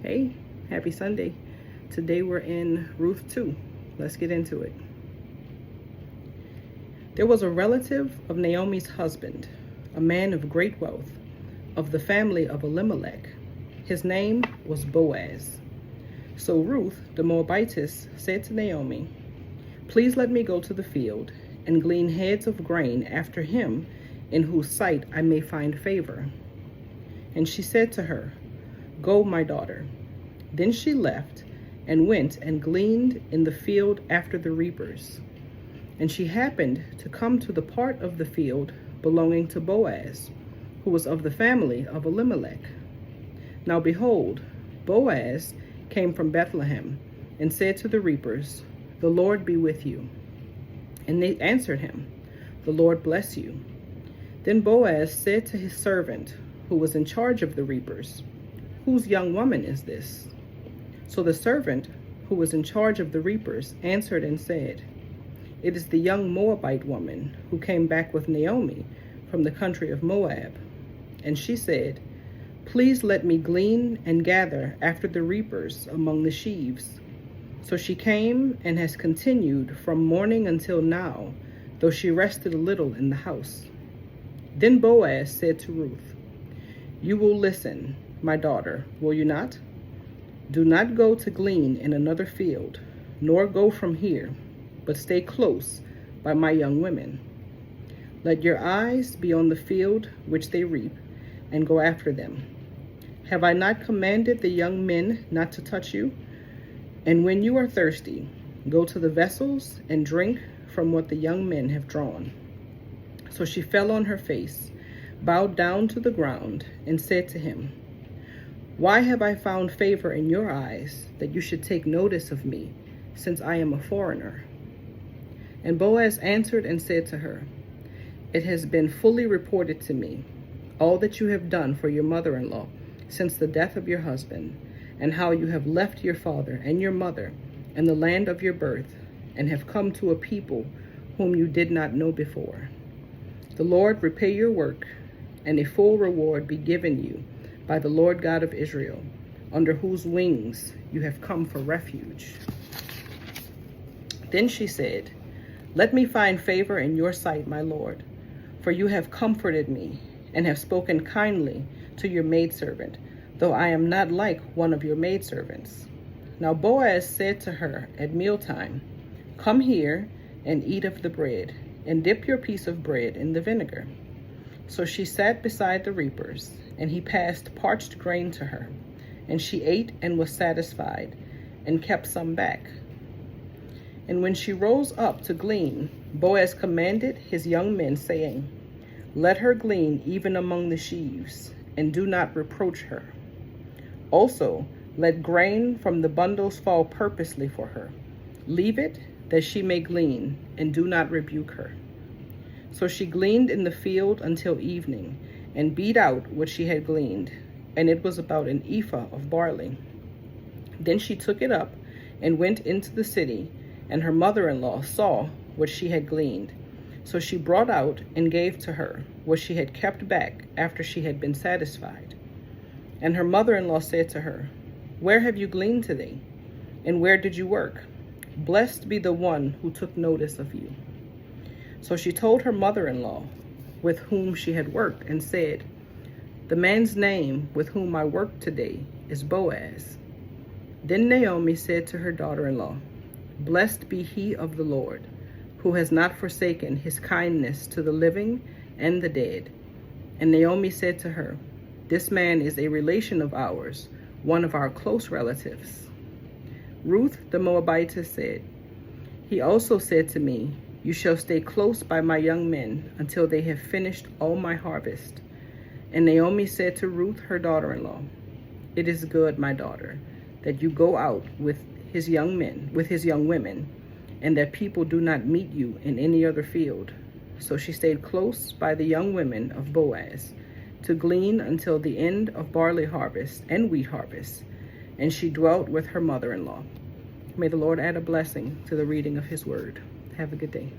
Hey, happy Sunday. Today we're in Ruth 2. Let's get into it. There was a relative of Naomi's husband, a man of great wealth, of the family of Elimelech. His name was Boaz. So Ruth, the Moabitess, said to Naomi, "Please let me go to the field and glean heads of grain after him in whose sight I may find favor." And she said to her, "Go, my daughter." Then she left and went and gleaned in the field after the reapers. And she happened to come to the part of the field belonging to Boaz, who was of the family of Elimelech. Now behold, Boaz came from Bethlehem and said to the reapers, "The Lord be with you." And they answered him, "The Lord bless you." Then Boaz said to his servant, who was in charge of the reapers, "Whose young woman is this?" So the servant, who was in charge of the reapers, answered and said, "It is the young Moabite woman who came back with Naomi from the country of Moab." And she said, "Please let me glean and gather after the reapers among the sheaves." So she came and has continued from morning until now, though she rested a little in the house. Then Boaz said to Ruth, "You will listen, my daughter, will you not? Do not go to glean in another field, nor go from here, but stay close by my young women. Let your eyes be on the field which they reap, and go after them. Have I not commanded the young men not to touch you? And when you are thirsty, go to the vessels and drink from what the young men have drawn." So she fell on her face, bowed down to the ground, and said to him, "Why have I found favor in your eyes, that you should take notice of me, since I am a foreigner?" And Boaz answered and said to her, "It has been fully reported to me, all that you have done for your mother-in-law since the death of your husband, and how you have left your father and your mother and the land of your birth, and have come to a people whom you did not know before. The Lord repay your work, and a full reward be given you by the Lord God of Israel, under whose wings you have come for refuge." Then she said, "Let me find favor in your sight, my Lord, for you have comforted me, and have spoken kindly to your maidservant, though I am not like one of your maidservants." Now Boaz said to her at mealtime, "Come here and eat of the bread, and dip your piece of bread in the vinegar." So she sat beside the reapers, and he passed parched grain to her, and she ate and was satisfied, and kept some back. And when she rose up to glean, Boaz commanded his young men, saying, "Let her glean even among the sheaves, and do not reproach her. Also, let grain from the bundles fall purposely for her. Leave it, that she may glean, and do not rebuke her." So she gleaned in the field until evening, and beat out what she had gleaned, and it was about an ephah of barley. Then she took it up and went into the city, and her mother-in-law saw what she had gleaned. So she brought out and gave to her what she had kept back after she had been satisfied. And her mother-in-law said to her, "Where have you gleaned today? And where did you work? Blessed be the one who took notice of you." So she told her mother-in-law with whom she had worked, and said, "The man's name with whom I worked today is Boaz." Then Naomi said to her daughter-in-law, "Blessed be he of the Lord, who has not forsaken his kindness to the living and the dead." And Naomi said to her, "This man is a relation of ours, one of our close relatives." Ruth the Moabitess said, "He also said to me, 'You shall stay close by my young men until they have finished all my harvest.'" And Naomi said to Ruth her daughter-in-law, "It is good, my daughter, that you go out with his young women, and that people do not meet you in any other field." So she stayed close by the young women of Boaz to glean until the end of barley harvest and wheat harvest, and she dwelt with her mother-in-law. May the Lord add a blessing to the reading of his word. Have a good day.